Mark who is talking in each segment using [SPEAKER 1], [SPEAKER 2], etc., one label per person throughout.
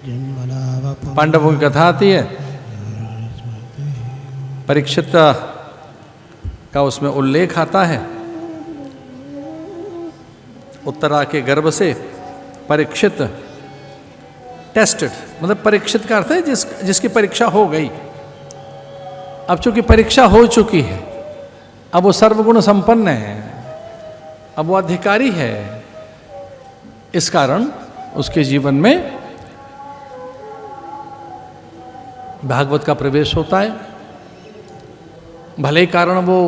[SPEAKER 1] पांडवों की कथा आती है, परीक्षित का उसमें उल्लेख आता है। उत्तरा के गर्भ से परीक्षित टेस्टेड, मतलब परीक्षित का अर्थ है जिसकी परीक्षा हो गई। अब चूंकि परीक्षा हो चुकी है, अब वो सर्वगुण संपन्न है, अब वो अधिकारी है, इस कारण उसके जीवन में भागवत का प्रवेश होता है। भले ही कारण वो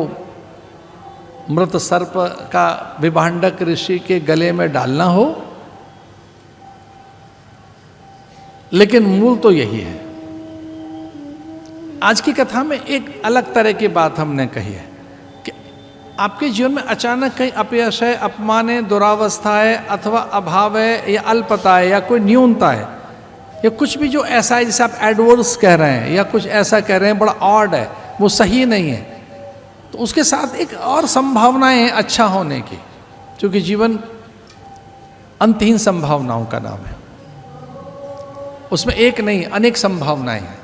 [SPEAKER 1] मृत सर्प का विभांडक ऋषि के गले में डालना हो, लेकिन मूल तो यही है। आज की कथा में एक अलग तरह की बात हमने कही है कि आपके जीवन में अचानक कहीं अपयश है, अपमान है, दुरावस्था है, अथवा अभाव है, या अल्पता है, या कोई न्यूनता है, या कुछ भी जो ऐसा है जिसे आप एडवर्स कह रहे हैं, या कुछ ऐसा कह रहे हैं बड़ा ऑड है, वो सही नहीं है, तो उसके साथ एक और संभावनाएं हैं अच्छा होने की, क्योंकि जीवन अंतहीन संभावनाओं का नाम है। उसमें एक नहीं अनेक संभावनाएं हैं।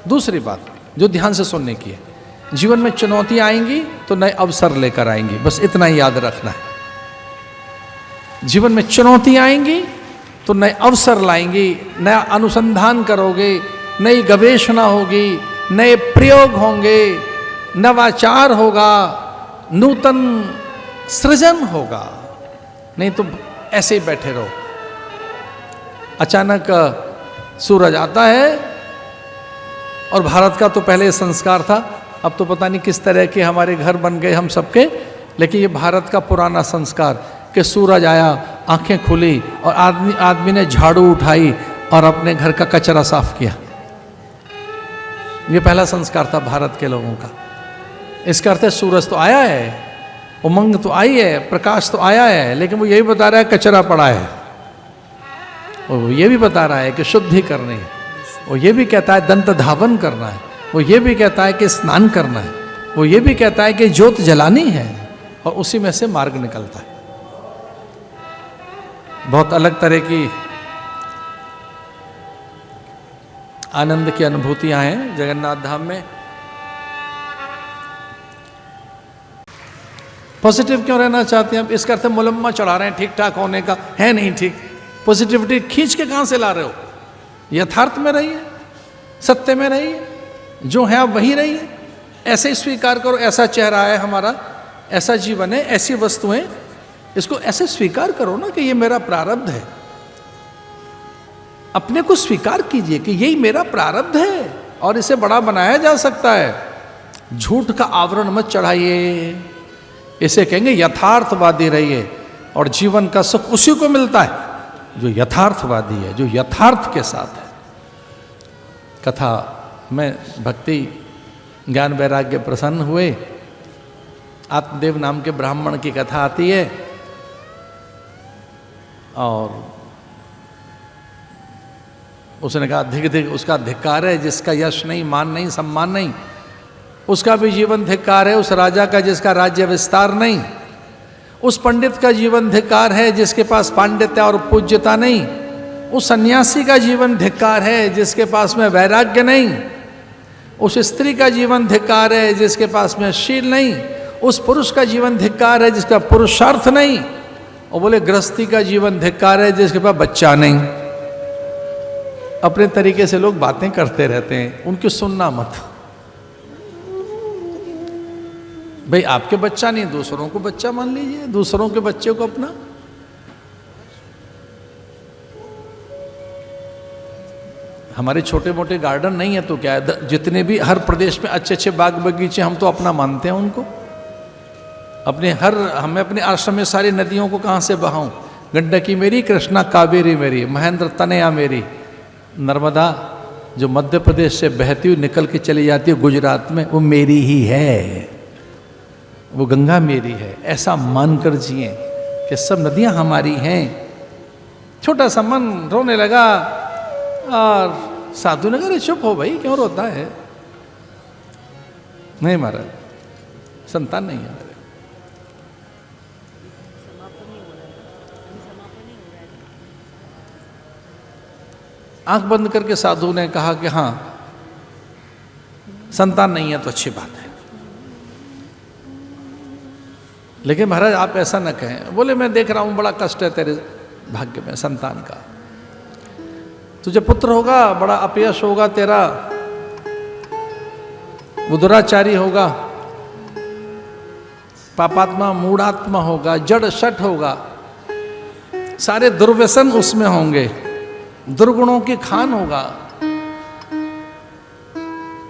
[SPEAKER 1] दूसरी बात जो ध्यान से सुनने की है, जीवन में चुनौतियां आएंगी तो नए अवसर लेकर आएंगी, बस इतना ही याद रखना है। जीवन में चुनौतियां आएंगी तो नए अवसर लाएंगी, नया अनुसंधान करोगे, नई गवेषणा होगी, नए प्रयोग होंगे, नवाचार होगा, नूतन सृजन होगा। नहीं तो ऐसे ही बैठे रहो। अचानक सूरज आता है, और भारत का तो पहले संस्कार था, अब तो पता नहीं किस तरह के हमारे घर बन गए हम सबके, लेकिन ये भारत का पुराना संस्कार कि सूरज आया, आंखें खुली और आदमी ने झाड़ू उठाई और अपने घर का कचरा साफ किया। ये पहला संस्कार था भारत के लोगों का। इसका अर्थ है सूरज तो आया है, उमंग तो आई है, प्रकाश तो आया है, लेकिन वो यही बता रहा है कचरा पड़ा है। और वो ये भी बता रहा है कि शुद्धि करनी है, वो ये भी कहता है दंत धावन करना है, वो ये भी कहता है कि स्नान करना है, वो ये भी कहता है कि ज्योत जलानी है, और उसी में से मार्ग निकलता है। बहुत अलग तरह की आनंद की अनुभूतियां हैं जगन्नाथ धाम में। पॉजिटिव क्यों रहना चाहते हैं आप? इसका अर्थ मुलम्मा चढ़ा रहे हैं ठीक ठाक होने का, है नहीं ठीक। पॉजिटिविटी खींच के कहां से ला रहे हो? यथार्थ में रहिए, सत्य में रहिए, जो है आप वही रहिए, ऐसे ही स्वीकार करो। ऐसा चेहरा है हमारा, ऐसा जीवन है, ऐसी वस्तुएं, इसको ऐसे स्वीकार करो ना कि ये मेरा प्रारब्ध है। अपने को स्वीकार कीजिए कि यही मेरा प्रारब्ध है और इसे बड़ा बनाया जा सकता है। झूठ का आवरण मत चढ़ाइए, इसे कहेंगे यथार्थवादी रहिए, और जीवन का सुख उसी को मिलता है जो यथार्थवादी है, जो यथार्थ के साथ है। कथा में भक्ति ज्ञान वैराग्य प्रसन्न हुए, आत्मदेव नाम के ब्राह्मण की कथा आती है, और उसने कहा धिक धिक, उसका धिक्कार है जिसका यश नहीं, मान नहीं, सम्मान नहीं, उसका भी जीवन धिक्कार है। उस राजा का जिसका राज्य विस्तार नहीं, उस पंडित का जीवन धिक्कार है जिसके पास पांडित्य और पूज्यता नहीं, उस सन्यासी का जीवन धिक्कार है जिसके पास में वैराग्य नहीं, उस स्त्री का जीवन धिक्कार है जिसके पास में शील नहीं, उस पुरुष का जीवन धिक्कार है जिसका पुरुषार्थ नहीं, और बोले गृहस्थी का जीवन धिक्कार है जिसके पास बच्चा नहीं। अपने तरीके से लोग बातें करते रहते हैं, उनकी सुनना मत। भाई आपके बच्चा नहीं, दूसरों को बच्चा मान लीजिए, दूसरों के बच्चे को अपना। हमारे छोटे मोटे गार्डन नहीं है तो क्या है, जितने भी हर प्रदेश में अच्छे अच्छे बाग बगीचे, हम तो अपना मानते हैं उनको। हमें अपने आश्रम में सारी नदियों को कहाँ से बहाऊं? गंडकी मेरी, कृष्णा कावेरी मेरी, महेंद्र तनया मेरी, नर्मदा जो मध्य प्रदेश से बहती हुई निकल के चली जाती है गुजरात में, वो मेरी ही है, वो गंगा मेरी है। ऐसा मानकर जिए कि सब नदियां हमारी हैं। छोटा सा मन रोने लगा, और साधु ने कहा चुप हो भाई, क्यों रोता है? नहीं महाराज, संतान नहीं है मेरे। आंख बंद करके साधु ने कहा कि हाँ संतान नहीं है तो अच्छी बात है, लेकिन महाराज आप ऐसा न कहें। बोले मैं देख रहा हूं बड़ा कष्ट है तेरे भाग्य में संतान का, तुझे पुत्र होगा बड़ा अपयश होगा तेरा, वो दुराचारी होगा, पापात्मा मूढ़ात्मा होगा, जड़ शठ होगा, सारे दुर्व्यसन उसमें होंगे, दुर्गुणों की खान होगा,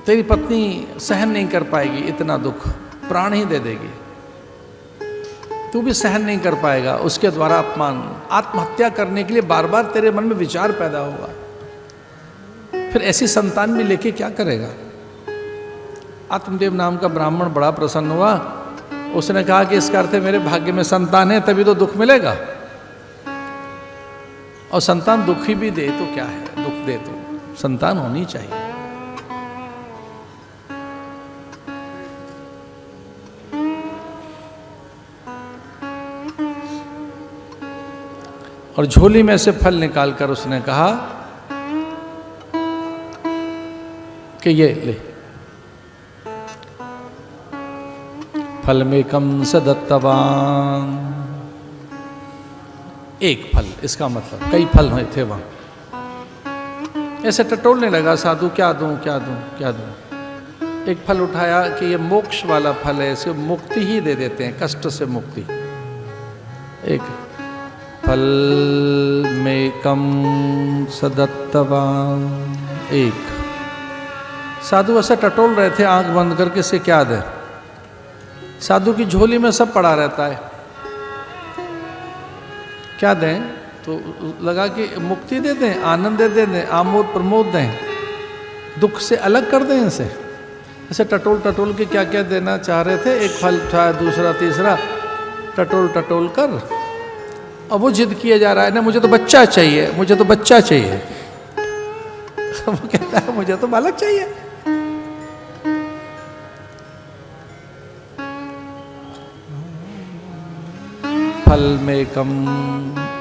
[SPEAKER 1] तेरी पत्नी सहन नहीं कर पाएगी इतना दुख, प्राण ही दे देगी, तू भी सहन नहीं कर पाएगा उसके द्वारा अपमान, आत्महत्या करने के लिए बार बार तेरे मन में विचार पैदा होगा, फिर ऐसी संतान भी लेके क्या करेगा। आत्मदेव नाम का ब्राह्मण बड़ा प्रसन्न हुआ, उसने कहा कि इसका अर्थ है मेरे भाग्य में संतान है तभी तो दुख मिलेगा, और संतान दुखी भी दे तो क्या है, दुख दे तो संतान होनी चाहिए। और झोली में से फल निकालकर उसने कहा कि ये ले, फल में कम सदत्तवान, एक फल, इसका मतलब कई फल हुए थे वहां। ऐसे टटोलने लगा साधु, क्या दूं क्या दूं क्या दूं। एक फल उठाया कि ये मोक्ष वाला फल है, इसे मुक्ति ही दे देते हैं, कष्ट से मुक्ति। एक फल में कम सदत्तवान, एक। साधु ऐसे टटोल रहे थे आंख बंद करके, से क्या दे। साधु की झोली में सब पड़ा रहता है, क्या दें, तो लगा कि मुक्ति दे दें, आनंद दे दें, आमोद प्रमोद दें, दुख से अलग कर दें इसे। ऐसे टटोल टटोल के क्या क्या देना चाह रहे थे, एक फल उठाया, दूसरा तीसरा, टटोल टटोल कर, अब वो जिद किया जा रहा है ना, मुझे तो बच्चा चाहिए, मुझे तो बच्चा चाहिए। वो कहता है मुझे तो बालक चाहिए। फल में कम,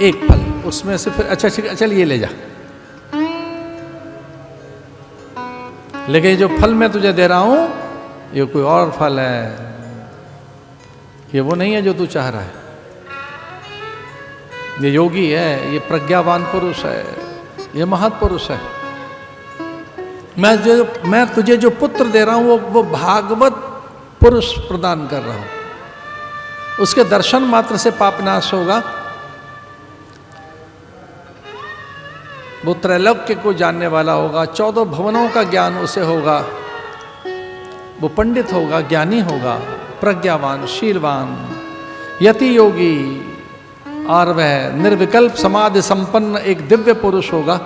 [SPEAKER 1] एक फल, उसमें से फिर अच्छा चल ये ले जा, लेकिन ये जो फल मैं तुझे दे रहा हूं ये कोई और फल है, ये वो नहीं है जो तू चाह रहा है। ये योगी है, ये प्रज्ञावान पुरुष है, ये महत्पुरुष है। मैं तुझे जो पुत्र दे रहा हूं वो भागवत पुरुष प्रदान कर रहा हूं, उसके दर्शन मात्र से पापनाश होगा, वो त्रैलोक्य को जानने वाला होगा, 14 भवनों का ज्ञान उसे होगा, वो पंडित होगा, ज्ञानी होगा, प्रज्ञावान, शीलवान, यति योगी, और वह निर्विकल्प समाधि संपन्न एक दिव्य पुरुष होगा,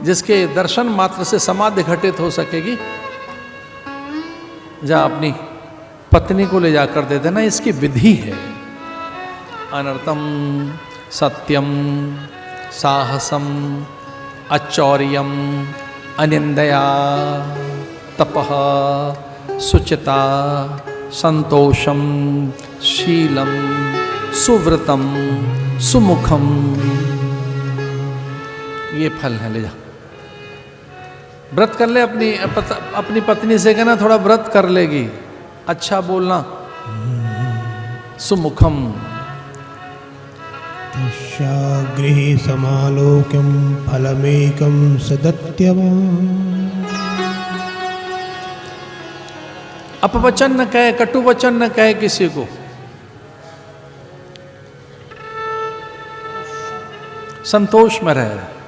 [SPEAKER 1] जिसके दर्शन मात्र से समाधि घटित हो सकेगी। जा अपनी पत्नी को ले जाकर दे देना, इसकी विधि है। अनर्थम सत्यम साहसम अचौर्यम अनिंदया तपः सुचिता संतोषम शीलम सुव्रतम सुमुखम, ये फल है, ले जा। व्रत कर ले, अपनी पत्नी से कहना थोड़ा व्रत कर लेगी, अच्छा बोलना, सुमुखम।
[SPEAKER 2] गृहे समालोक्यम फलमेकम सदत्यवान्,
[SPEAKER 1] अपवचन न कहे, कटु वचन न कहे किसी को, संतोष में रहे।